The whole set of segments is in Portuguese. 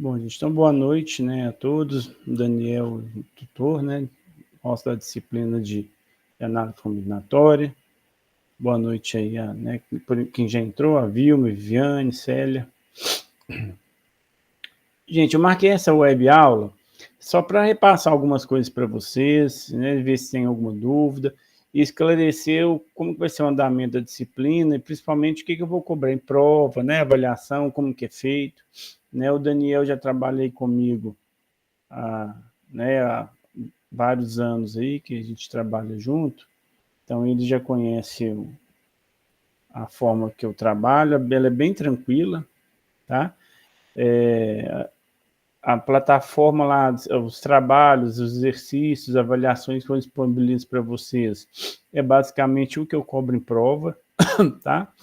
Bom, gente, então boa noite, né, a todos. Daniel, tutor, né, nosso da disciplina de análise combinatória. Boa noite aí, né, quem já entrou, a Vilma, Viviane, Célia. Gente, eu marquei essa web aula só para repassar algumas coisas para vocês, né, ver se tem alguma dúvida e esclarecer como que vai ser o andamento da disciplina e principalmente o que eu vou cobrar em prova, né, avaliação, como que é feito. Né, o Daniel já trabalhei comigo há vários anos aí que a gente trabalha junto, então ele já conhece a forma que eu trabalho, ela é bem tranquila, tá? A plataforma lá, os trabalhos, os exercícios, avaliações que eu disponibilizo para vocês, é basicamente o que eu cobro em prova, tá?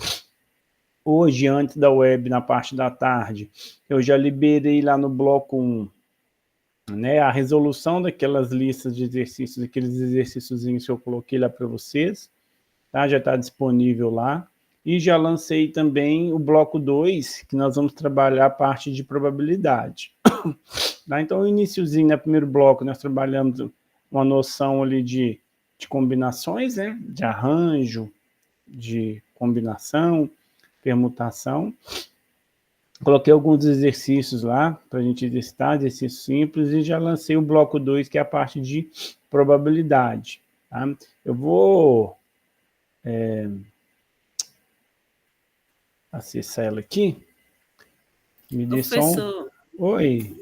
Hoje, antes da web, na parte da tarde, eu já liberei lá no bloco 1, né, a resolução daquelas listas de exercícios, aqueles exercíciozinhos que eu coloquei lá para vocês, tá? Já está disponível lá. E já lancei também o bloco 2, que nós vamos trabalhar a parte de probabilidade. Tá? Então, o iniciozinho, no primeiro bloco, nós trabalhamos uma noção ali de combinações, né? De arranjo, de combinação, permutação. Coloquei alguns exercícios lá para a gente exercitar, exercícios simples, e já lancei o bloco 2, que é a parte de probabilidade. Tá? Eu vou acessar ela aqui. Me dê só um... Professor, Oi.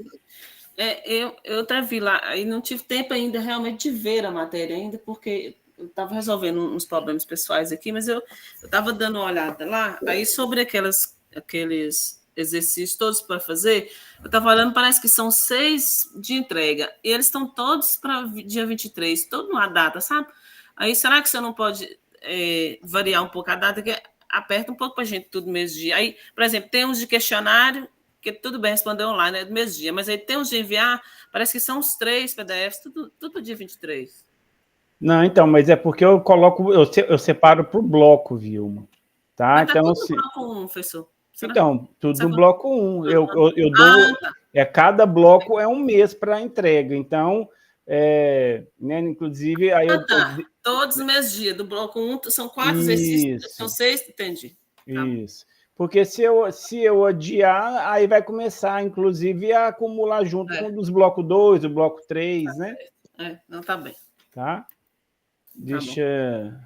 eu até vi lá, e não tive tempo ainda realmente de ver a matéria ainda, porque eu estava resolvendo uns problemas pessoais aqui, mas eu estava dando uma olhada lá, aí sobre aqueles exercícios todos para fazer, eu estava olhando, parece que são 6 de entrega, e eles estão todos para dia 23, todo numa data, sabe? Aí será que você não pode variar um pouco a data, que aperta um pouco para a gente tudo mesmo dia? Aí, por exemplo, tem uns de questionário, que tudo bem responder online, é do mesmo dia, mas aí tem uns de enviar, parece que são os 3 PDFs, tudo dia 23. Não, então, mas é porque eu coloco, eu separo por bloco, Vilma. Tá? Mas tá Então, tudo no assim, bloco 1, professor. Será? então, tudo Você no bloco 1. Eu dou, Ah, tá. cada bloco é um mês para entrega. Então, né, inclusive, aí Ah, tá. Todos no mesmo dia. Do bloco 1 são 4 exercícios, são isso, 6, entendi. Tá bom. isso. Porque se eu adiar, aí vai começar, inclusive, a acumular junto com É, o dos bloco 2, o bloco 3, né? não tá bem. Tá? Tá bom. Deixa...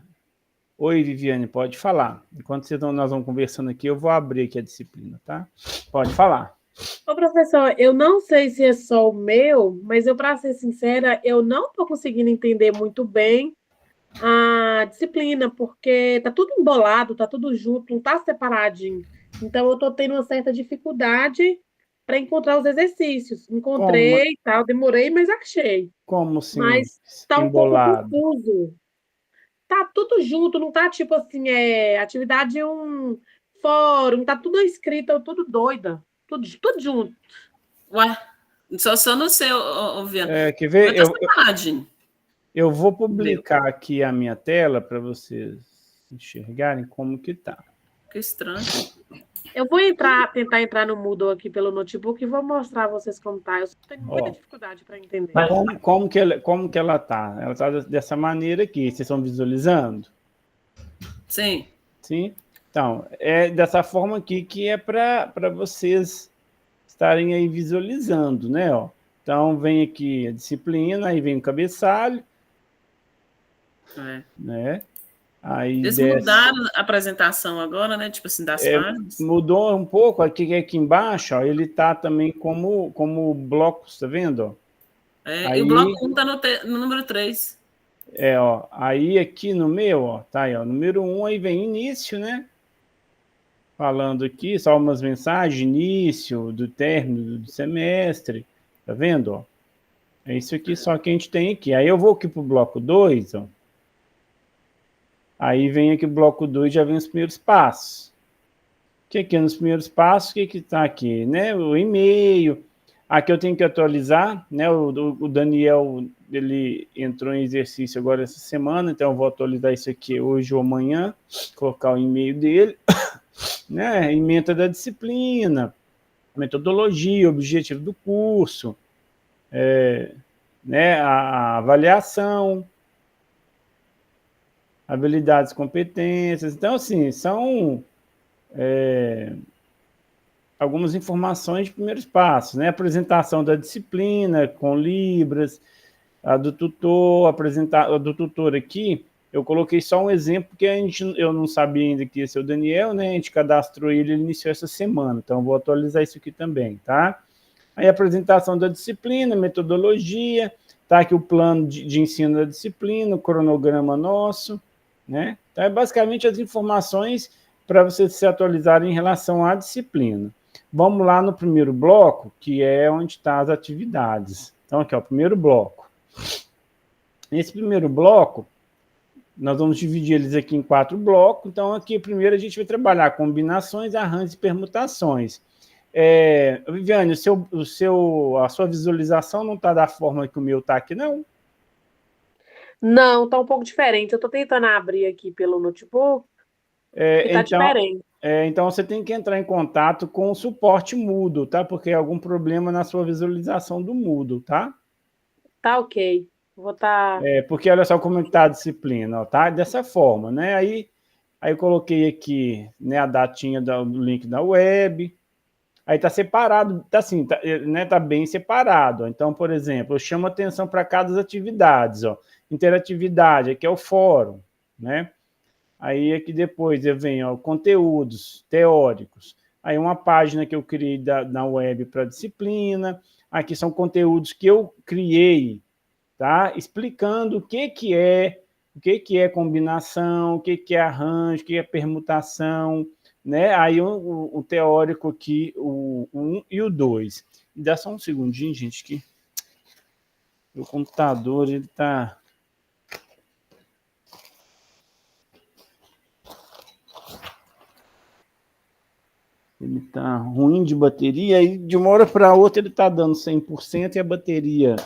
Oi, Viviane, pode falar. Enquanto nós vamos conversando aqui, eu vou abrir aqui a disciplina, tá? Pode falar. Ô, professor, eu não sei se é só o meu, mas eu, para ser sincera, eu não estou conseguindo entender muito bem a disciplina, porque tá tudo embolado, tá tudo junto, não tá separadinho. Então, eu estou tendo uma certa dificuldade para encontrar os exercícios. Como, Encontrei e tal, demorei, mas achei. como assim, Mas está um pouco embolado? confuso. Tá tudo junto, não tá tipo assim, atividade um fórum, tá tudo escrito, tudo doida, tudo junto. Ué, só no seu, Viana. Quer O meu ver? tá Eu, separadinho. eu vou Meu, publicar aqui a minha tela para vocês enxergarem como que tá. que estranho. Eu vou tentar entrar no Moodle aqui pelo notebook e vou mostrar a vocês como tá. Eu tenho muita Ó, dificuldade para entender. como que ela tá? Ela tá dessa maneira aqui, vocês estão visualizando? Sim. Sim? Então, é dessa forma aqui que é para vocês estarem aí visualizando, né? Ó. Então, vem aqui a disciplina, aí vem o cabeçalho, É. né? Aí Eles desce. mudaram a apresentação agora, né? Tipo assim, das páginas. Mudou um pouco, aqui embaixo, ó, ele tá também como blocos, tá vendo? Ó? E o bloco Aí, 1 tá no número 3. ó, aí aqui no meu, ó, tá aí, ó, número 1, aí vem início, né? Falando aqui, só umas mensagens, início do término do semestre, tá vendo, ó? É isso aqui só que a gente tem aqui. Aí eu vou aqui pro bloco 2, ó. Aí vem aqui o bloco 2, já vem os primeiros passos. O que é nos primeiros passos? O que está aqui? Né? O e-mail. Aqui eu tenho que atualizar, né? O Daniel, ele entrou em exercício agora essa semana, então eu vou atualizar isso aqui hoje ou amanhã, colocar o e-mail dele, né? Ementa da disciplina, metodologia, objetivo do curso, né, a avaliação, habilidades, competências. Então, assim, são algumas informações de primeiros passos, né? Apresentação da disciplina com libras, a do tutor, a do tutor aqui, eu coloquei só um exemplo, porque eu não sabia ainda que ia ser o Daniel, né? A gente cadastrou ele iniciou essa semana, então eu vou atualizar isso aqui também, tá? Aí a apresentação da disciplina, metodologia, tá aqui o plano de ensino da disciplina, o cronograma nosso, né? Então é basicamente as informações para vocês se atualizarem em relação à disciplina. Vamos lá no primeiro bloco, que é onde estão as atividades. Então aqui, ó, o primeiro bloco. Nesse primeiro bloco, nós vamos dividir eles aqui em 4 blocos. Então, aqui, primeiro, a gente vai trabalhar combinações, arranjos e permutações. Viviane, a sua visualização não está da forma que o meu está aqui, não? Não, está um pouco diferente. Eu estou tentando abrir aqui pelo notebook e está diferente. Então, você tem que entrar em contato com o suporte Moodle, tá? Porque é algum problema na sua visualização do Moodle, tá? Tá ok. Vou estar... Porque olha só como está a disciplina, ó, tá? Dessa forma, né? Aí eu coloquei aqui, né, a datinha do link da web. Aí está separado, tá assim, né, tá bem separado. Então, por exemplo, eu chamo atenção para cada atividades, ó. Interatividade, aqui é o fórum, né? Aí aqui depois eu venho, ó, conteúdos teóricos. Aí uma página que eu criei na web para disciplina. Aqui são conteúdos que eu criei, tá? Explicando o que é combinação, o que é arranjo, o que é permutação, né? Aí o teórico aqui, o 1 e o 2. Dá só um segundinho, gente, que o computador, ele tá... Ele tá ruim de bateria, e de uma hora para outra ele tá dando 100% e a bateria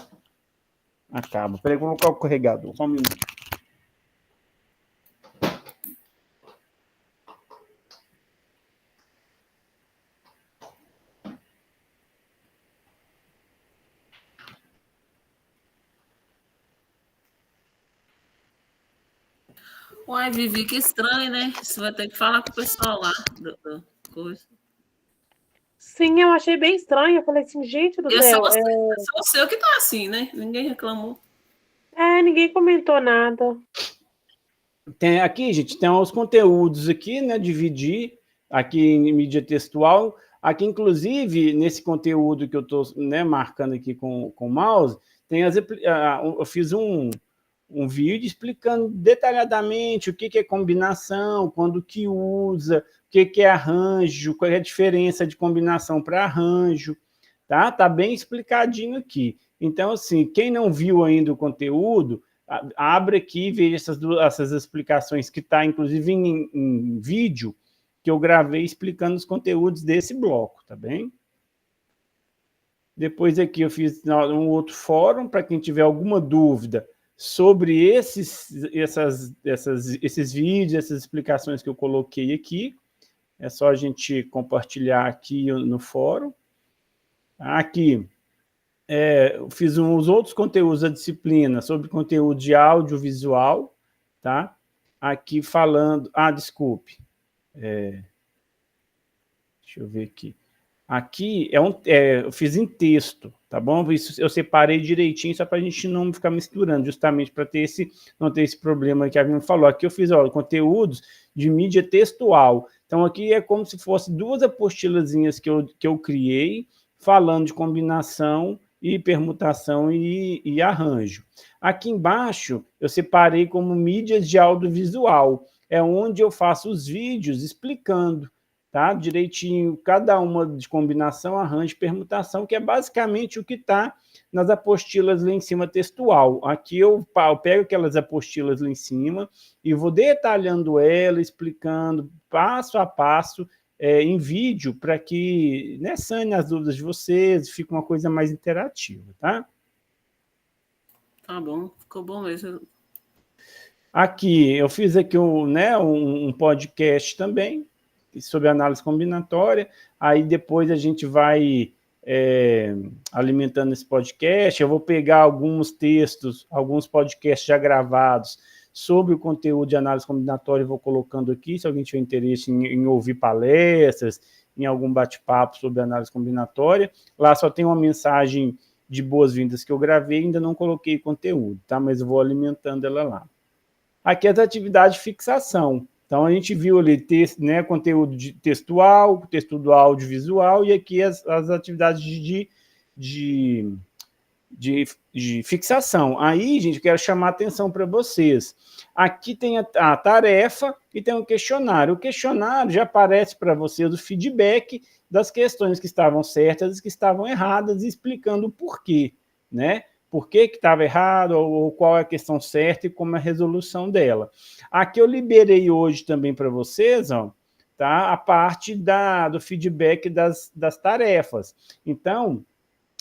acaba. Peraí, vou colocar o carregador, só um minuto. Uai, Vivi, que estranho, né? Você vai ter que falar com o pessoal lá do coisa. Sim, eu achei bem estranho. Eu falei assim, gente do céu. Só o seu que tá assim, né? Ninguém reclamou. Ninguém comentou nada. Aqui, gente, tem os conteúdos aqui, né? Dividir aqui em mídia textual. Aqui, inclusive, nesse conteúdo que eu estou, né, marcando aqui com o mouse, eu fiz um vídeo explicando detalhadamente o que é combinação, quando que usa, o que é arranjo, qual é a diferença de combinação para arranjo, tá? Tá bem explicadinho aqui. Então, assim, quem não viu ainda o conteúdo, abre aqui e veja essas explicações que está, inclusive, em vídeo, que eu gravei explicando os conteúdos desse bloco, tá bem? Depois aqui eu fiz um outro fórum, para quem tiver alguma dúvida sobre esses vídeos, essas explicações que eu coloquei aqui. É só a gente compartilhar aqui no fórum. Aqui, eu fiz uns outros conteúdos da disciplina sobre conteúdo de audiovisual, tá? Aqui falando... desculpe. Deixa eu ver aqui. Aqui eu fiz em texto, tá bom? Isso eu separei direitinho, só para a gente não ficar misturando, justamente para não ter esse problema que a Viviane falou. Aqui eu fiz, ó, conteúdos de mídia textual. Então, aqui é como se fosse 2 apostilazinhas que eu criei, falando de combinação e permutação e arranjo. Aqui embaixo, eu separei como mídias de audiovisual. É onde eu faço os vídeos explicando, tá? Direitinho, cada uma de combinação, arranjo e permutação, que é basicamente o que está nas apostilas lá em cima textual. Aqui eu pego aquelas apostilas lá em cima e vou detalhando ela, explicando passo a passo em vídeo, para que, né, sane as dúvidas de vocês, fique uma coisa mais interativa, tá? Tá bom, ficou bom mesmo. Aqui, eu fiz aqui um podcast também, sobre análise combinatória, aí depois a gente vai alimentando esse podcast. Eu vou pegar alguns textos, alguns podcasts já gravados sobre o conteúdo de análise combinatória e vou colocando aqui, se alguém tiver interesse em ouvir palestras, em algum bate-papo sobre análise combinatória. Lá só tem uma mensagem de boas-vindas que eu gravei, ainda não coloquei conteúdo, tá? Mas eu vou alimentando ela lá. Aqui as atividades de fixação. Então, a gente viu ali né, conteúdo textual, texto do audiovisual, e aqui as atividades de fixação. Aí, gente, eu quero chamar a atenção para vocês. Aqui tem a tarefa e tem um questionário. O questionário já aparece para vocês o feedback das questões que estavam certas e que estavam erradas, explicando o porquê, né? Por que estava errado, ou qual é a questão certa e como é a resolução dela. Aqui eu liberei hoje também para vocês, ó, tá? A parte do feedback das tarefas. Então,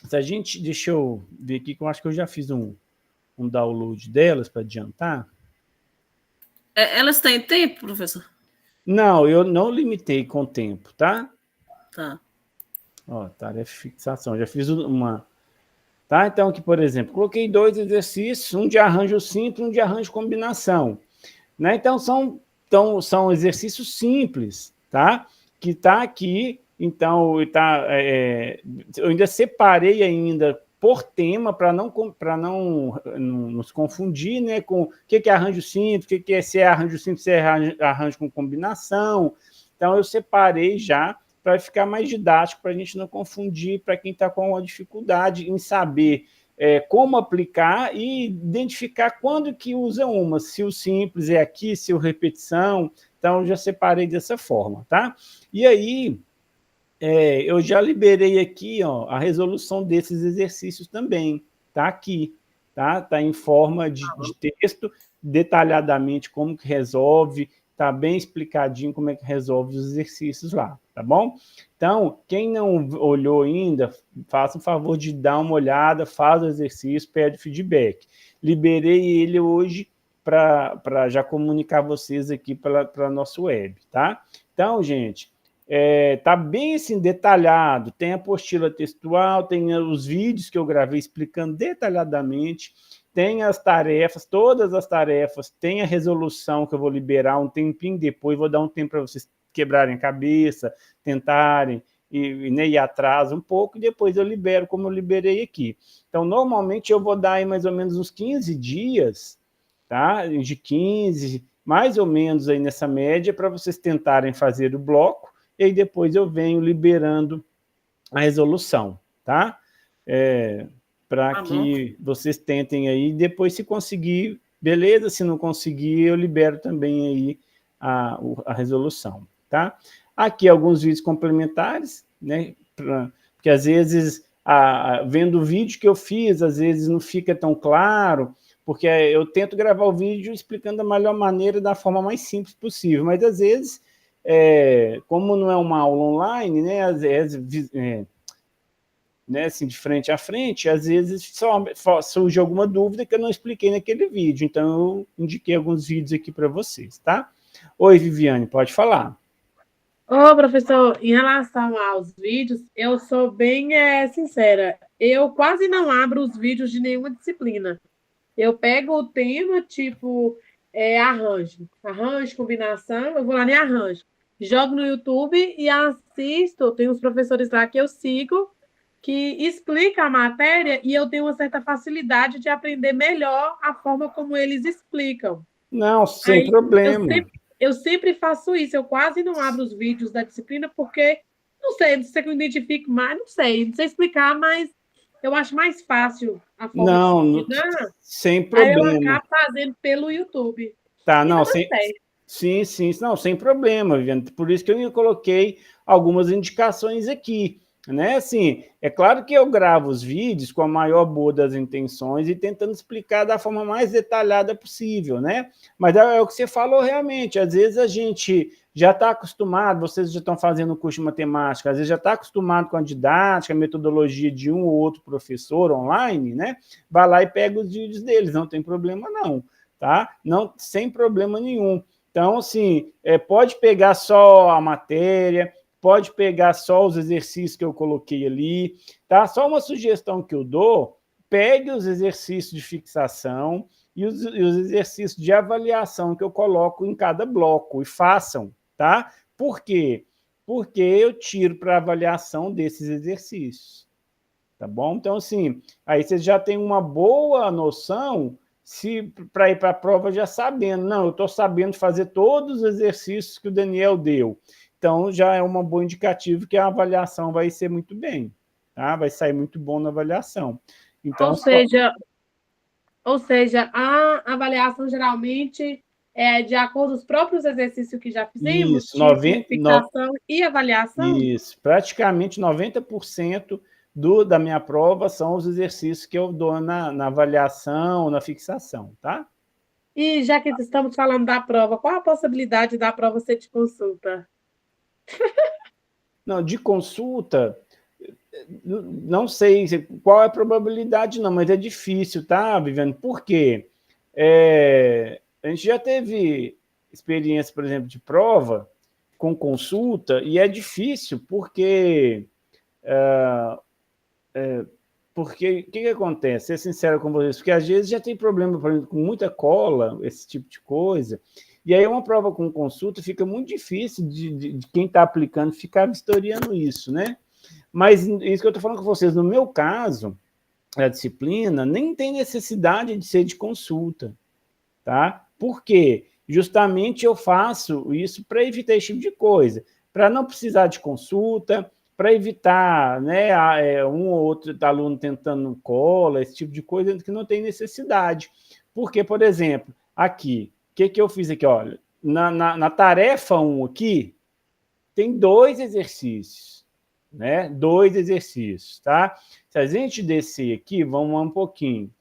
se a gente... Deixa eu ver aqui, que eu acho que eu já fiz um download delas para adiantar. Elas têm tempo, professor? Não, eu não limitei com tempo, tá? Tá. Ó, tarefa de fixação. Já fiz uma... Tá? Então, aqui, por exemplo, coloquei 2 exercícios, um de arranjo simples, um de arranjo combinação. Né? Então, são exercícios simples, tá? Que está aqui. Então, eu ainda separei ainda por tema para não nos confundir, né, com o que é arranjo simples, o que é, se é arranjo simples, se é arranjo com combinação. Então, eu separei já para ficar mais didático, para a gente não confundir, para quem está com uma dificuldade em saber como aplicar e identificar quando que usa uma, se o simples é aqui, se o repetição. Então, eu já separei dessa forma, tá? E aí, eu já liberei aqui, ó, a resolução desses exercícios também, tá aqui, tá? Tá em forma de texto, detalhadamente como que resolve, tá bem explicadinho como é que resolve os exercícios lá, tá bom? Então, quem não olhou ainda, faça o favor de dar uma olhada, faz o exercício, pede feedback. Liberei ele hoje para já comunicar vocês aqui para nosso web, tá? Então, gente, tá bem assim detalhado, tem a apostila textual, tem os vídeos que eu gravei explicando detalhadamente, tem as tarefas, todas as tarefas, tem a resolução que eu vou liberar um tempinho depois, vou dar um tempo para vocês quebrarem a cabeça, tentarem né, ir atrás um pouco, e depois eu libero como eu liberei aqui. Então, normalmente eu vou dar aí mais ou menos uns 15 dias, tá? De 15, mais ou menos aí nessa média, para vocês tentarem fazer o bloco, e aí depois eu venho liberando a resolução, tá? Para que vocês tentem aí, depois se conseguir, beleza, se não conseguir, eu libero também aí a resolução, tá? Aqui alguns vídeos complementares, né? Porque às vezes, vendo o vídeo que eu fiz, às vezes não fica tão claro, porque eu tento gravar o vídeo explicando da melhor maneira, da forma mais simples possível, mas às vezes, como não é uma aula online, né? Às vezes, né, assim, de frente a frente, às vezes só surge alguma dúvida que eu não expliquei naquele vídeo, então eu indiquei alguns vídeos aqui para vocês, tá? Oi, Viviane, pode falar. Ô, professor, em relação aos vídeos, eu sou bem sincera, eu quase não abro os vídeos de nenhuma disciplina. Eu pego o tema, tipo, arranjo, combinação, eu vou lá em arranjo, jogo no YouTube e assisto, tem uns professores lá que eu sigo, que explica a matéria e eu tenho uma certa facilidade de aprender melhor a forma como eles explicam. Não, sem problema. Eu sempre faço isso, eu quase não abro os vídeos da disciplina porque, não sei que eu identifico mais, não sei explicar, mas eu acho mais fácil a forma de ensinar. Sem problema. Aí eu acabo fazendo pelo YouTube. Tá, não, sim, não, sem problema, Viviane. Por isso que eu coloquei algumas indicações aqui, né? Assim, é claro que eu gravo os vídeos com a maior boa das intenções e tentando explicar da forma mais detalhada possível, né? Mas é o que você falou realmente, às vezes a gente já está acostumado, vocês já estão fazendo um curso de matemática, às vezes já está acostumado com a didática, a metodologia de um ou outro professor online, né? Vai lá e pega os vídeos deles, não tem problema não, tá? Não, sem problema nenhum. Então, assim, pode pegar só a matéria, pode pegar só os exercícios que eu coloquei ali, tá? Só uma sugestão que eu dou, pegue os exercícios de fixação e os exercícios de avaliação que eu coloco em cada bloco e façam, tá? Por quê? Porque eu tiro para avaliação desses exercícios, tá bom? Então, assim, aí você já tem uma boa noção se para ir para a prova já sabendo, não, eu estou sabendo fazer todos os exercícios que o Daniel deu. Então, já é um bom indicativo que a avaliação vai ser muito bem, tá? Vai sair muito bom na avaliação. Então, ou seja, a avaliação geralmente é de acordo com os próprios exercícios que já fizemos, isso, tipo fixação e avaliação? Isso, praticamente 90% da minha prova são os exercícios que eu dou na avaliação, na fixação, tá? E já que estamos falando da prova, qual a possibilidade da prova ser de consulta? Não, de consulta, não sei qual é a probabilidade, não, mas é difícil, tá, Viviane? Por quê? A gente já teve experiência, por exemplo, de prova com consulta, e é difícil porque porque o que acontece? Ser sincero com vocês, porque às vezes já tem problema, por exemplo, com muita cola, esse tipo de coisa, e aí uma prova com consulta fica muito difícil de quem está aplicando ficar vistoriando isso, né? Mas isso que eu estou falando com vocês, no meu caso, a disciplina nem tem necessidade de ser de consulta, tá? Por quê? Justamente eu faço isso para evitar esse tipo de coisa, para não precisar de consulta, para evitar, né, um ou outro aluno tentando cola, esse tipo de coisa que não tem necessidade. Porque, por exemplo, aqui, o que eu fiz aqui? Olha, na tarefa 1 aqui, tem 2 exercícios, né? 2 exercícios, tá? Se a gente descer aqui, vamos um pouquinho.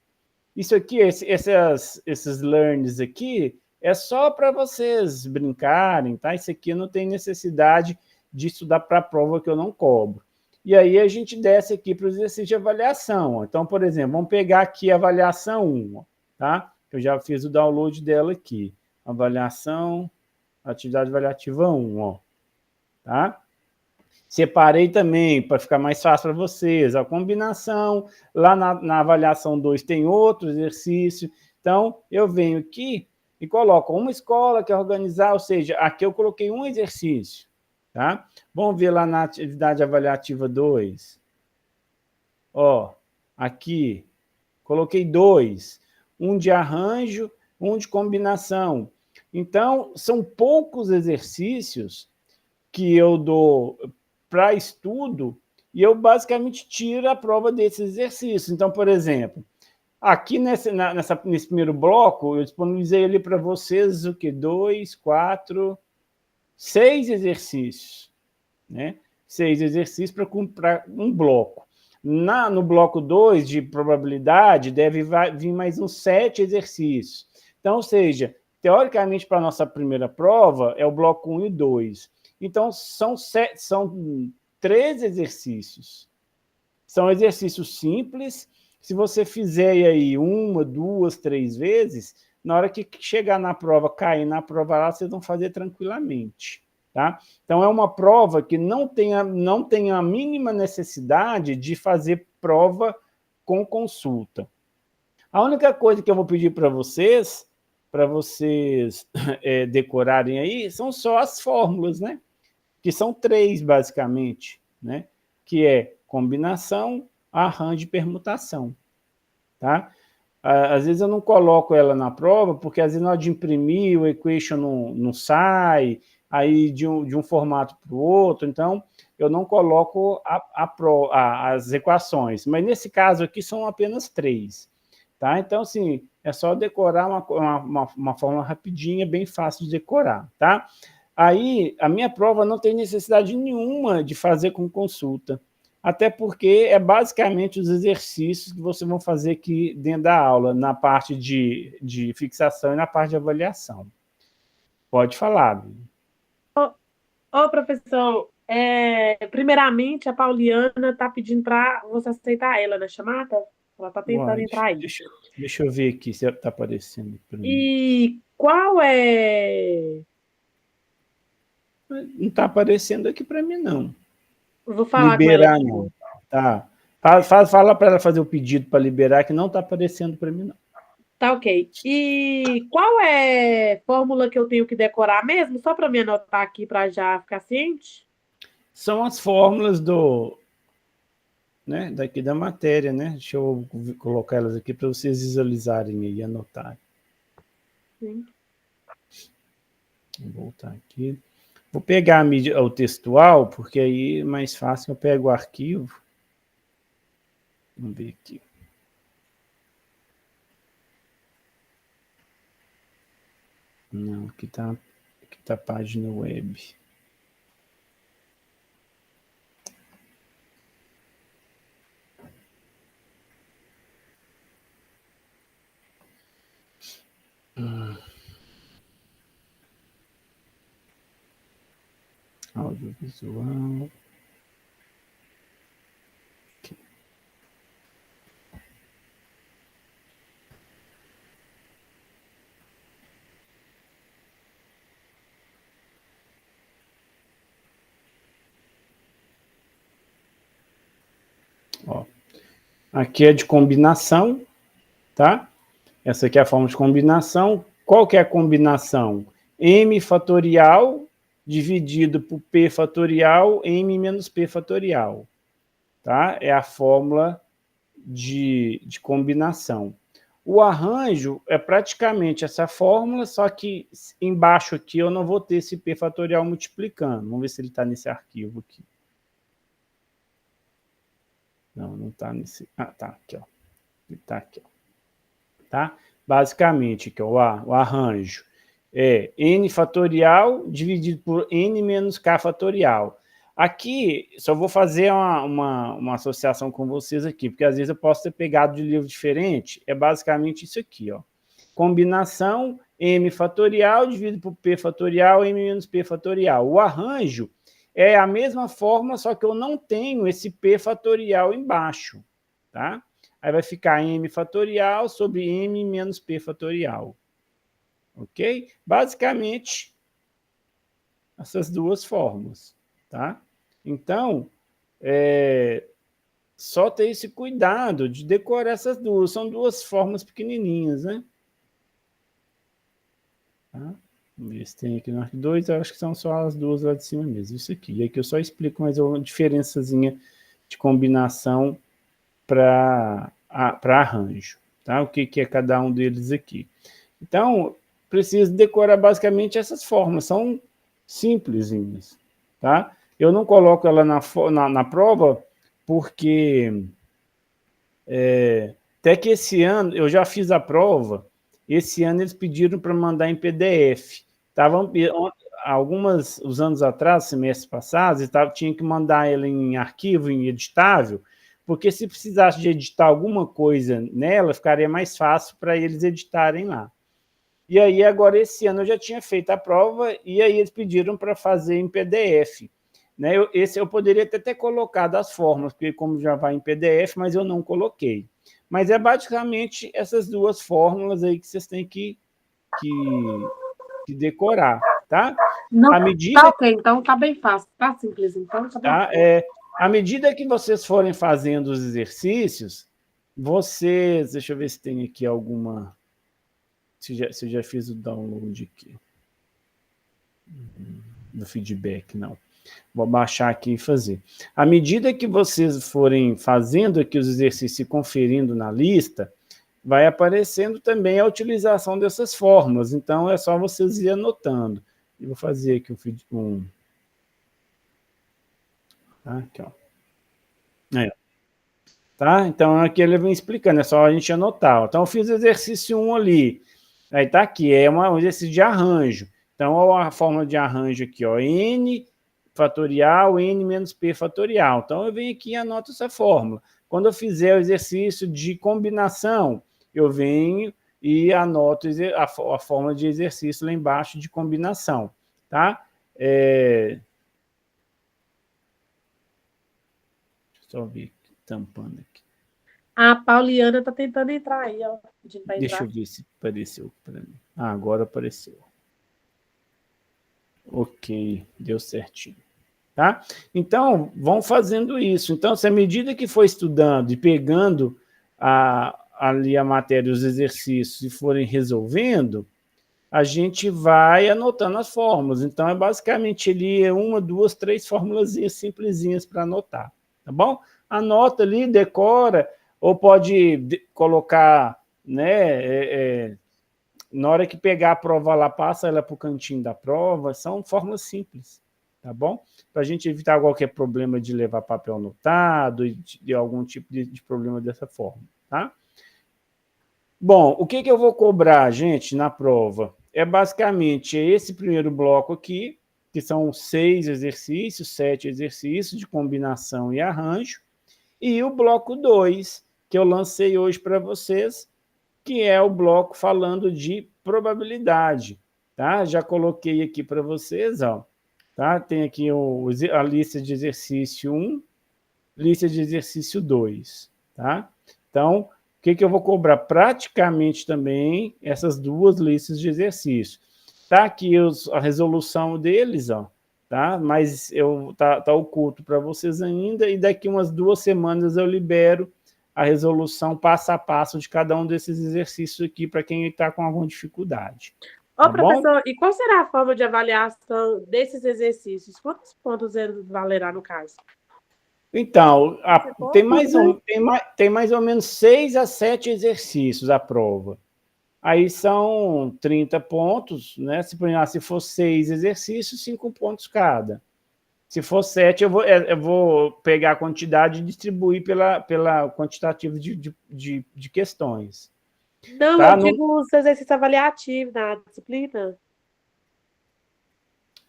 Isso aqui, esses learns aqui, é só para vocês brincarem, tá? Isso aqui não tem necessidade de estudar para a prova que eu não cobro. E aí a gente desce aqui para o exercício de avaliação. Então, por exemplo, vamos pegar aqui a avaliação 1, tá? Eu já fiz o download dela aqui. Avaliação, atividade avaliativa 1, ó. Tá? Separei também, para ficar mais fácil para vocês, a combinação. Lá na avaliação 2 tem outro exercício. Então, eu venho aqui e coloco uma escola que é organizar, ou seja, aqui eu coloquei um exercício. Tá? Vamos ver lá na atividade avaliativa 2. Ó, aqui, coloquei 2. Um de arranjo, um de combinação. Então, são poucos exercícios que eu dou para estudo e eu basicamente tiro a prova desses exercícios. Então, por exemplo, aqui nesse primeiro bloco, eu disponibilizei ali para vocês o que? 2, 4, 6 exercícios, né? 6 exercícios para um bloco. No bloco 2 de probabilidade, deve vir mais uns 7 exercícios. Então, ou seja, teoricamente, para a nossa primeira prova, é o bloco 1 e 2. Então, são 3 exercícios. São exercícios simples. Se você fizer aí 1, 2, 3 vezes, na hora que chegar na prova, cair na prova lá, vocês vão fazer tranquilamente. Tá? Então, é uma prova que não tem a mínima necessidade de fazer prova com consulta. A única coisa que eu vou pedir para vocês decorarem aí, são só as fórmulas, né? Que são 3, basicamente, né? Que é combinação, arranjo e permutação, tá? Às vezes eu não coloco ela na prova, porque às vezes na hora de imprimir o equation não sai, aí de um formato para o outro, então eu não coloco as equações, mas nesse caso aqui são apenas 3, tá? Então, assim, é só decorar uma fórmula rapidinha, bem fácil de decorar, tá? Aí, a minha prova não tem necessidade nenhuma de fazer com consulta, até porque é basicamente os exercícios que vocês vão fazer aqui dentro da aula, na parte de fixação e na parte de avaliação. Pode falar. Professor, primeiramente, a Pauliana está pedindo para você aceitar ela na chamada? Ela está tentando entrar aí. Deixa eu ver aqui se está aparecendo para mim. E qual é... Não está aparecendo aqui para mim, não. Eu vou falar Liberar, com ela. não. Tá. Fala para ela fazer o pedido para liberar, que não está aparecendo para mim, não. Tá, ok. E qual é a fórmula que eu tenho que decorar mesmo? Só para me anotar aqui para já ficar ciente? São as fórmulas né, daqui da matéria, né? Deixa eu colocar elas aqui para vocês visualizarem aí, anotarem. Sim. Vou voltar aqui. Vou pegar o textual, porque aí é mais fácil. Eu pego o arquivo. Vamos ver aqui. Não, aqui tá a página web. Audiovisual. Aqui. Ó, aqui é de combinação, tá? Essa aqui é a forma de combinação. Qual que é a combinação? M fatorial dividido por P fatorial, M menos P fatorial. Tá? É a fórmula de combinação. O arranjo é praticamente essa fórmula, só que embaixo aqui eu não vou ter esse P fatorial multiplicando. Vamos ver se ele está nesse arquivo aqui. Não está nesse... Ah, tá aqui, ó. Ele está aqui, ó. Tá? Basicamente, que é o arranjo é n fatorial dividido por n menos k fatorial. Aqui, só vou fazer uma associação com vocês aqui, porque às vezes eu posso ter pegado de livro diferente. É basicamente isso aqui, ó. Combinação m fatorial dividido por p fatorial, m menos p fatorial. O arranjo é a mesma forma, só que eu não tenho esse p fatorial embaixo, tá? Aí vai ficar m fatorial sobre m menos p fatorial. Ok? Basicamente, essas duas formas, tá? Então, só ter esse cuidado de decorar essas duas. São duas formas pequenininhas, né? Tá? Vamos ver se tem aqui no arquivo 2. Eu acho que são só as duas lá de cima mesmo. Isso aqui. E aqui eu só explico mais uma diferençazinha de combinação para arranjo, tá? O que é cada um deles aqui. Então, preciso decorar basicamente essas formas, são simplesinhas, tá? Eu não coloco ela na prova porque até que esse ano, eu já fiz a prova, esse ano eles pediram para mandar em PDF. Os anos atrás, semestres passados, tinha que mandar ela em arquivo, em editável, porque se precisasse de editar alguma coisa nela, ficaria mais fácil para eles editarem lá. E aí, agora, esse ano eu já tinha feito a prova, e aí eles pediram para fazer em PDF. Né? Eu poderia até ter colocado as formas, porque como já vai em PDF, mas eu não coloquei. Mas é basicamente essas duas fórmulas aí que vocês têm que decorar, tá? Não, tá ok, então tá bem fácil, tá simples, então tá bem fácil. À medida que vocês forem fazendo os exercícios, deixa eu ver se tem aqui alguma... Se eu já fiz o download aqui. Do feedback, não. Vou baixar aqui e fazer. À medida que vocês forem fazendo aqui os exercícios e conferindo na lista, vai aparecendo também a utilização dessas fórmulas. Então, é só vocês ir anotando. Eu vou fazer aqui aqui, ó. Tá? Então, aqui ele vem explicando, é só a gente anotar. Então, eu fiz o exercício 1 ali. Aí tá aqui, é um exercício de arranjo. Então, olha a fórmula de arranjo aqui, ó, n fatorial, n menos p fatorial. Então, eu venho aqui e anoto essa fórmula. Quando eu fizer o exercício de combinação, eu venho e anoto a fórmula de exercício lá embaixo de combinação, tá? Deixa eu só ver aqui, tampando aqui. A Pauliana está tentando entrar aí, ó. Pedindo para Deixa entrar. eu ver se apareceu para mim. Ah, agora apareceu. Ok, deu certinho. Tá? Então, vão fazendo isso. Então, se à medida que for estudando e pegando ali a matéria, os exercícios, e forem resolvendo, a gente vai anotando as fórmulas. Então, é basicamente ali uma, duas, três formulazinhas simplesinhas para anotar. Tá bom? Anota ali, decora, ou pode colocar, né, na hora que pegar a prova lá, passa ela para o cantinho da prova. São fórmulas simples, tá bom? Para a gente evitar qualquer problema de levar papel anotado e de algum tipo de problema dessa forma, tá? Bom, o que eu vou cobrar, gente, na prova? É basicamente esse primeiro bloco aqui, que são 6 exercícios, 7 exercícios de combinação e arranjo, e o bloco 2, que eu lancei hoje para vocês, que é o bloco falando de probabilidade. Tá? Já coloquei aqui para vocês, ó, tá? Tem aqui a lista de exercício 1, lista de exercício 2. Tá? Então, o que eu vou cobrar? Praticamente também essas duas listas de exercícios. Tá aqui a resolução deles, ó, tá? Mas tá oculto para vocês ainda, e daqui umas 2 semanas eu libero a resolução passo a passo de cada um desses exercícios aqui para quem está com alguma dificuldade. Ô, Tá professor, bom? e qual será a forma de avaliação desses exercícios? Quantos pontos ele valerá no caso? Então, tem mais ou menos 6 a 7 exercícios a prova. Aí são 30 pontos, né? Se for 6 exercícios, 5 pontos cada. Se for 7, eu vou pegar a quantidade e distribuir pela quantitativa de questões. Não, Tá? eu digo os exercícios avaliativos na disciplina.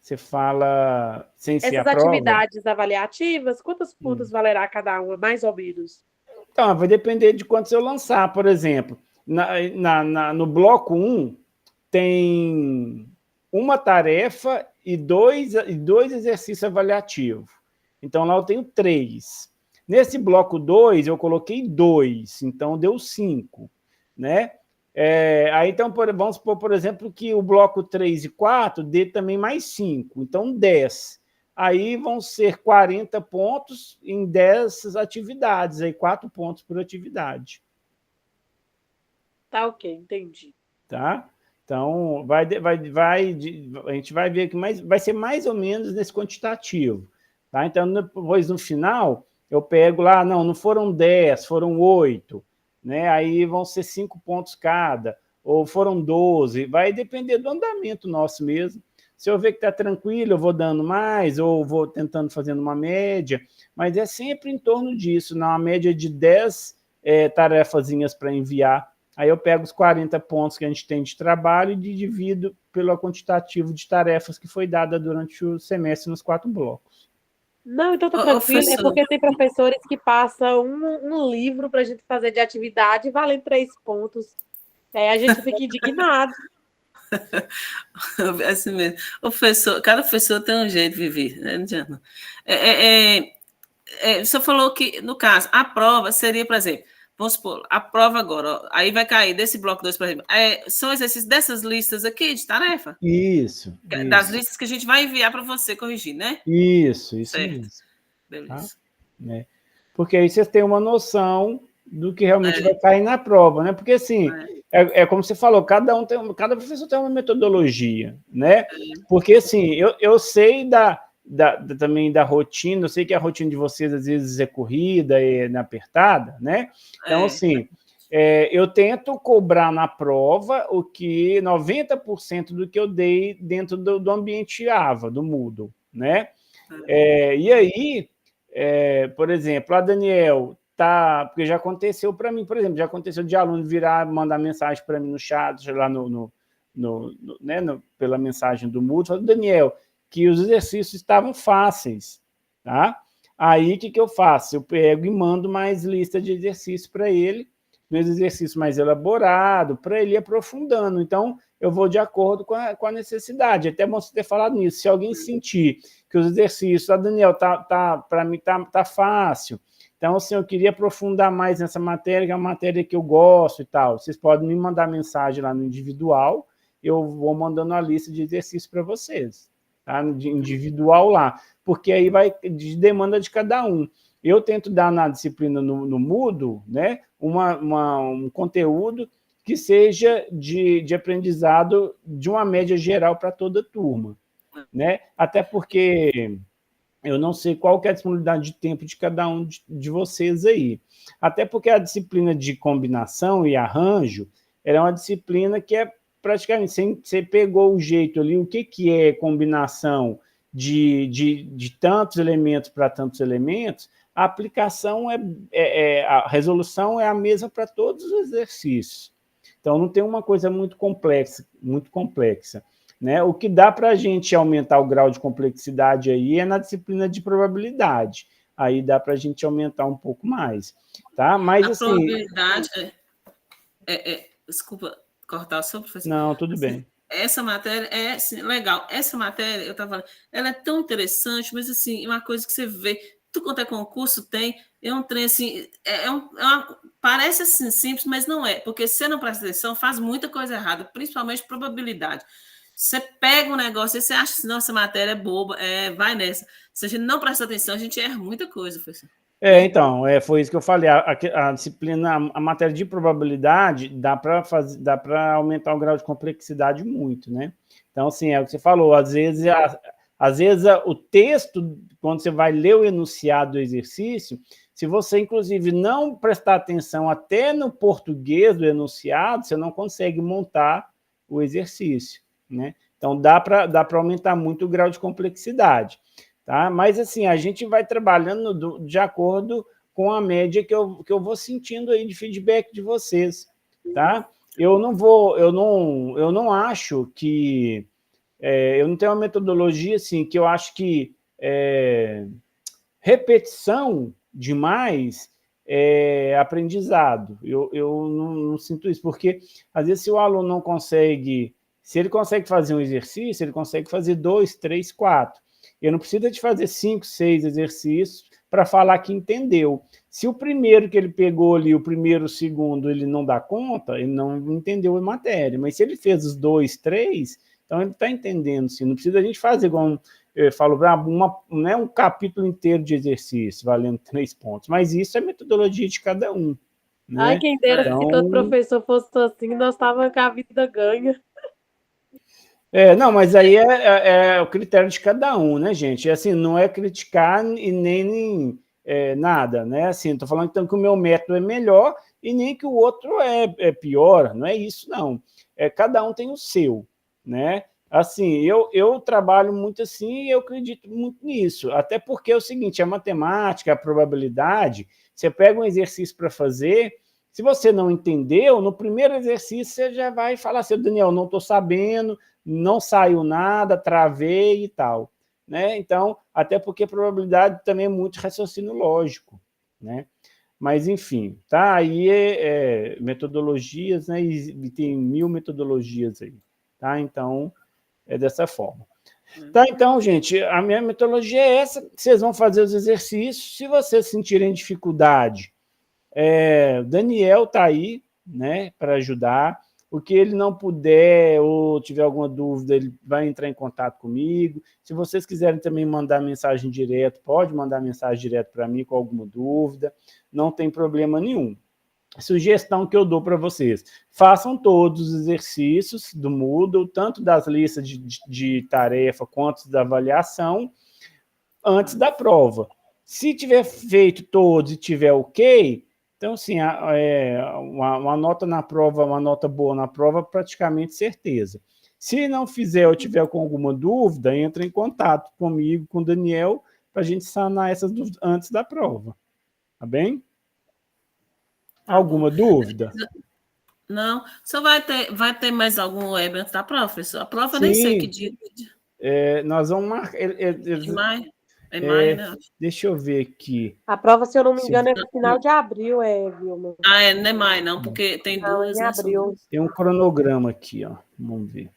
Você fala sem ser a Essas prova? atividades avaliativas, quantos pontos valerá cada uma, mais ou menos? Então, vai depender de quantos eu lançar. Por exemplo, no bloco 1, tem uma tarefa e dois exercícios avaliativos. Então, lá eu tenho 3. Nesse bloco 2, eu coloquei 2, então deu 5. Né? Aí, então, vamos supor, por exemplo, que o bloco 3 e 4 dê também mais 5, então 10. Aí vão ser 40 pontos em 10 atividades, aí 4 pontos por atividade. Tá, ok, entendi. Tá? Então, a gente vai ver que vai ser mais ou menos nesse quantitativo. Tá? Então, depois, no final, eu pego lá, não foram 10, foram 8, né? Aí vão ser 5 pontos cada, ou foram 12, vai depender do andamento nosso mesmo. Se eu ver que está tranquilo, eu vou dando mais, ou vou tentando fazendo uma média, mas é sempre em torno disso, na média de 10 tarefazinhas para enviar. Aí eu pego os 40 pontos que a gente tem de trabalho e divido pelo quantitativo de tarefas que foi dada durante o semestre nos 4 blocos. Não, então tá tranquilo, é porque tem professores que passam um livro para a gente fazer de atividade valendo 3 pontos. Aí a gente fica indignado. Assim mesmo. Cada professor tem um jeito de viver, né? Não adianta. Você falou que, no caso, a prova seria, por exemplo, vamos supor, a prova agora, ó, aí vai cair desse bloco 2, por exemplo, são exercícios dessas listas aqui de tarefa? Isso. Das listas que a gente vai enviar para você corrigir, né? Isso certo. mesmo. Beleza. Tá? Porque aí vocês têm uma noção do que realmente vai cair na prova, né? Porque, assim, como você falou, cada professor tem uma metodologia, né? Porque, assim, eu sei também da rotina, eu sei que a rotina de vocês, às vezes, é corrida, é apertada, né? Então, assim, eu tento cobrar na prova o que 90% do que eu dei dentro do ambiente AVA, do Moodle, né? E aí, por exemplo, a Daniel porque já aconteceu para mim, por exemplo, já aconteceu de aluno mandar mensagem para mim no chat, lá pela mensagem do Moodle, falando, Daniel, que os exercícios estavam fáceis, tá? Aí, o que eu faço? Eu pego e mando mais lista de exercícios para ele, meus exercícios mais elaborados, para ele ir aprofundando. Então, eu vou de acordo com a necessidade. Até bom você ter falado nisso. Se alguém sentir que os exercícios, Daniel, para mim tá fácil, Então, assim, eu queria aprofundar mais nessa matéria, que é uma matéria que eu gosto e tal. Vocês podem me mandar mensagem lá no individual, eu vou mandando a lista de exercícios para vocês, tá? De individual lá, porque aí vai de demanda de cada um. Eu tento dar na disciplina no Moodle, né, um conteúdo que seja de aprendizado de uma média geral para toda a turma, né? Até porque eu não sei qual que é a disponibilidade de tempo de cada um de vocês aí. Até porque a disciplina de combinação e arranjo ela é uma disciplina que é praticamente, você pegou o jeito ali, o que é combinação de tantos elementos para tantos elementos, a aplicação a resolução é a mesma para todos os exercícios. Então, não tem uma coisa muito complexa. Né? O que dá para a gente aumentar o grau de complexidade aí é na disciplina de probabilidade. Aí dá para a gente aumentar um pouco mais. Tá? Mas, a assim, probabilidade... Desculpa cortar o seu, professor. Não, tudo assim, bem. Essa matéria é assim, legal. Essa matéria, eu estava falando, ela é tão interessante, mas assim, uma coisa que você vê, tudo quanto é concurso tem, é um trem assim, parece assim simples, mas não é, porque se você não presta atenção, faz muita coisa errada, principalmente probabilidade. Você pega um negócio e você acha que nossa matéria é boba, vai nessa. Se a gente não presta atenção, a gente erra muita coisa, professor. Então, foi isso que eu falei. A disciplina, a matéria de probabilidade, dá para aumentar o grau de complexidade muito, né? Então, assim, é o que você falou, às vezes o texto, quando você vai ler o enunciado do exercício, se você, inclusive, não prestar atenção até no português do enunciado, você não consegue montar o exercício, né? Então, dá para aumentar muito o grau de complexidade. Tá? Mas, assim, a gente vai trabalhando de acordo com a média que eu vou sentindo aí de feedback de vocês, tá? Eu não acho que... eu não tenho uma metodologia, assim, que eu acho que repetição demais é aprendizado. Eu não sinto isso, porque, às vezes, se o aluno não consegue... Se ele consegue fazer um exercício, ele consegue fazer 2, 3, 4. Eu não preciso de fazer 5, 6 exercícios para falar que entendeu. Se o primeiro que ele pegou ali, o primeiro, o segundo, ele não dá conta, ele não entendeu a matéria. Mas se ele fez os 2, 3, então ele está entendendo, sim. Não precisa a gente fazer igual eu falo, um capítulo inteiro de exercício, valendo 3 pontos. Mas isso é metodologia de cada um. Né? Ai, quem dera se todo professor fosse assim, nós estávamos com a vida ganha. Não, mas aí é o critério de cada um, né, gente? Assim, não é criticar e nem nada, né? Assim, estou falando então que o meu método é melhor e nem que o outro é pior, não é isso, não. Cada um tem o seu, né? Assim, eu trabalho muito assim e eu acredito muito nisso, até porque é o seguinte, a matemática, a probabilidade, você pega um exercício para fazer, se você não entendeu, no primeiro exercício você já vai falar assim, Daniel, não estou sabendo, não saiu nada, travei e tal. Né? Então, até porque a probabilidade também é muito raciocínio lógico. Né? Mas, enfim, tá? Aí metodologias, né? E tem 1000 metodologias aí. Tá? Então, é dessa forma. Tá, então, gente, a minha metodologia é essa. Vocês vão fazer os exercícios. Se vocês sentirem dificuldade, Daniel está aí, né, para ajudar. O que ele não puder ou tiver alguma dúvida, ele vai entrar em contato comigo. Se vocês quiserem também mandar mensagem direto, pode mandar mensagem direto para mim com alguma dúvida, não tem problema nenhum. Sugestão que eu dou para vocês, façam todos os exercícios do Moodle, tanto das listas de tarefa quanto da avaliação, antes da prova. Se tiver feito todos e tiver ok, então, assim, uma nota na prova, uma nota boa na prova, praticamente certeza. Se não fizer ou tiver com alguma dúvida, entra em contato comigo, com o Daniel, para a gente sanar essas dúvidas antes da prova. Tá bem? Alguma dúvida? Não. Só vai ter mais algum web antes da prova, professor? A prova eu nem sei que dia. Nós vamos marcar... De maio? É maio, né? Deixa eu ver aqui. A prova, se eu não me engano, é no final de abril, Vilma. Não é maio, não, porque tem duas. Em abril. Tem um cronograma aqui, ó. Vamos ver.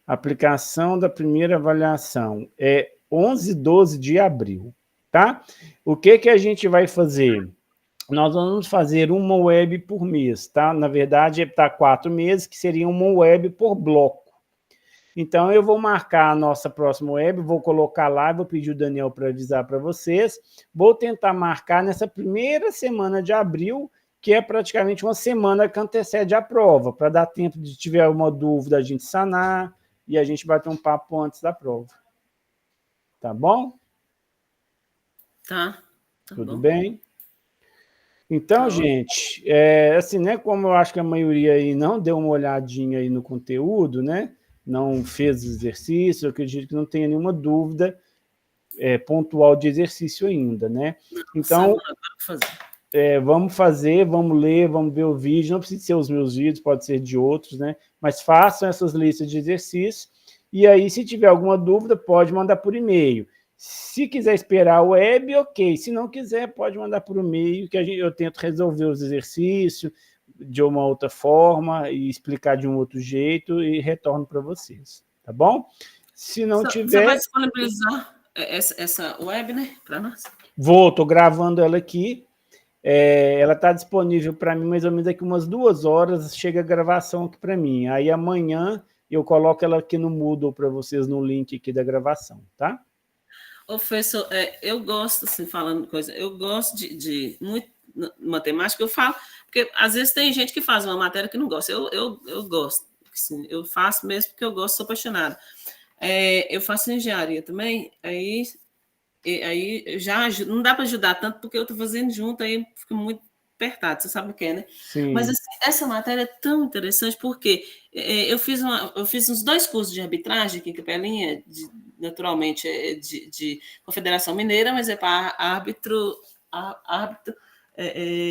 Aplicação da primeira avaliação é 11 e 12 de abril, tá? O que a gente vai fazer? nós vamos fazer uma web por mês, tá? Na verdade, está 4 meses, que seria uma web por bloco. Então, eu vou marcar a nossa próxima web, vou colocar lá, vou pedir o Daniel para avisar para vocês. Vou tentar marcar nessa primeira semana de abril, que é praticamente uma semana que antecede a prova, para dar tempo de tiver alguma dúvida a gente sanar e a gente bater um papo antes da prova. Tá bom? Tá. Tudo bom. bem? Então, gente, assim, né, como eu acho que a maioria aí não deu uma olhadinha aí no conteúdo, né, não fez exercício, eu acredito que não tenha nenhuma dúvida pontual de exercício ainda, né? Então, vamos fazer, vamos ler, vamos ver o vídeo, não precisa ser os meus vídeos, pode ser de outros, né? Mas façam essas listas de exercícios, e aí, se tiver alguma dúvida, pode mandar por e-mail. Se quiser esperar o web, ok. Se não quiser, pode mandar por e-mail, que eu tento resolver os exercícios de uma outra forma e explicar de um outro jeito e retorno para vocês, tá bom? Se não tiver... Você vai disponibilizar essa web, né, para nós? Estou gravando ela aqui. Ela está disponível para mim mais ou menos daqui umas 2 horas, chega a gravação aqui para mim. Aí amanhã eu coloco ela aqui no Moodle para vocês no link aqui da gravação, tá? Ô, professor, eu gosto, assim, falando coisa, eu gosto de muito matemática, eu falo, porque às vezes tem gente que faz uma matéria que não gosta, eu gosto, assim, eu faço mesmo porque eu gosto, sou apaixonada. Eu faço engenharia também, aí já não dá para ajudar tanto, porque eu estou fazendo junto, aí fica muito apertado, você sabe o que é, né? Sim. Mas assim, essa matéria é tão interessante, porque eu fiz uns 2 cursos de arbitragem aqui em Capelinha, naturalmente de Confederação Mineira, mas é para árbitro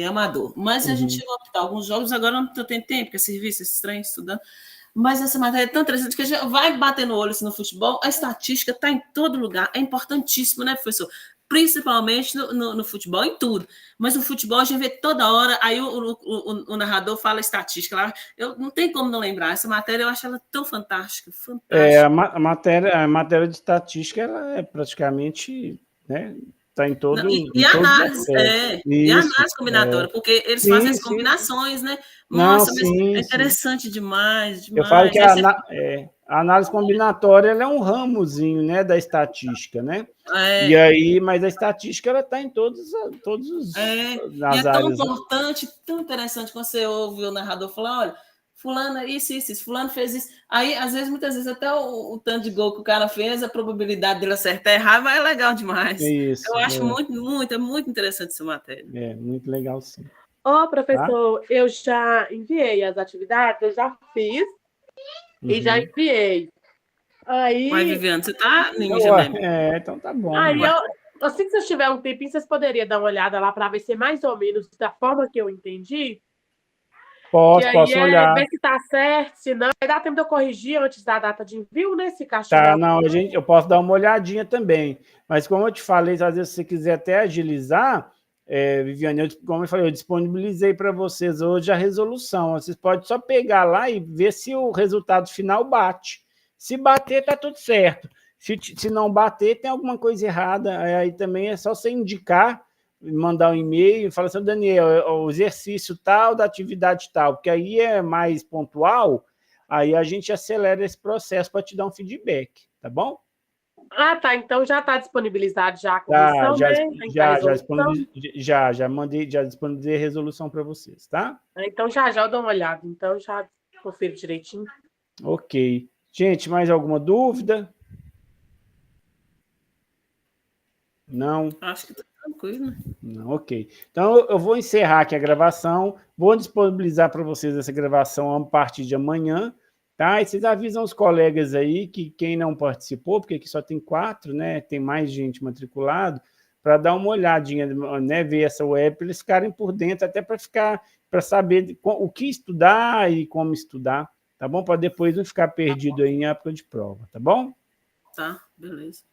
amador. Mas a gente chegou a optar alguns jogos, agora não tem tempo, porque é serviço, esse trem, estudando. Mas essa matéria é tão interessante que a gente vai bater no olho assim, no futebol, a estatística está em todo lugar, é importantíssimo, né, professor? Principalmente no futebol, em tudo. Mas no futebol a gente vê toda hora, aí o narrador fala estatística lá. Eu não tem como não lembrar. Essa matéria eu acho ela tão fantástica. A matéria de estatística ela é praticamente, né, está em todo. E análise, e análise combinatória, porque eles fazem as combinações, né? Nossa, mas é interessante demais. Eu falo que a análise combinatória ela é um ramozinho, né, da estatística, né? E aí, mas a estatística ela está em todos nas áreas. E é tão importante, tão interessante quando você ouve o narrador falar, olha, fulano isso, fulano fez isso. Aí, muitas vezes, até o tanto de gol que o cara fez, a probabilidade dele acertar errado, mas é legal demais. Isso, eu acho muito interessante essa matéria. Muito legal, sim. Professor, eu já enviei as atividades, eu já fiz e já enviei. Aí... Mas, Viviane, você tá então tá bom. Aí, assim que vocês tiverem um tempinho, vocês poderiam dar uma olhada lá para ver se é mais ou menos da forma que eu entendi? Posso olhar. Ver se tá certo, se não, vai dar tempo de eu corrigir antes da data de envio, né? Se Tá, não, eu posso dar uma olhadinha também. Mas como eu te falei, às vezes se você quiser até agilizar, Viviane, como eu falei, eu disponibilizei para vocês hoje a resolução. Vocês podem só pegar lá e ver se o resultado final bate. Se bater, tá tudo certo. Se não bater, tem alguma coisa errada. Aí também é só você indicar, mandar um e-mail e falar assim, Daniel, o exercício tal, da atividade tal, porque aí é mais pontual, aí a gente acelera esse processo para te dar um feedback, tá bom? Tá, então já está disponibilizado já a correção, já mandei, já disponibilizei a resolução para vocês, tá? Então já eu dou uma olhada, então já confiro direitinho. Ok. Gente, mais alguma dúvida? Não? Acho que está tranquilo, né? Não, ok. Então, eu vou encerrar aqui a gravação, vou disponibilizar para vocês essa gravação a partir de amanhã, tá? E vocês avisam os colegas aí que quem não participou, porque aqui só tem 4, né? Tem mais gente matriculado, para dar uma olhadinha, né? Ver essa web, para eles ficarem por dentro, até para saber o que estudar e como estudar, tá bom? Para depois não ficar perdido aí em época de prova, tá bom? Tá, beleza.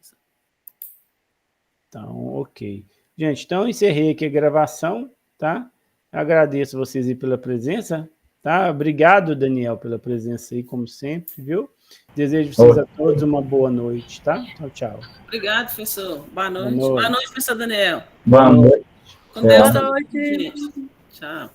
Então, ok. Gente, então eu encerrei aqui a gravação, tá? Agradeço vocês aí pela presença, tá? Obrigado, Daniel, pela presença aí, como sempre, viu? Desejo vocês a todos uma boa noite, tá? Tchau, tchau. Obrigado, professor. Boa noite. Boa noite, professor Daniel. Boa noite. Com Deus Boa também, noite. gente. Tchau.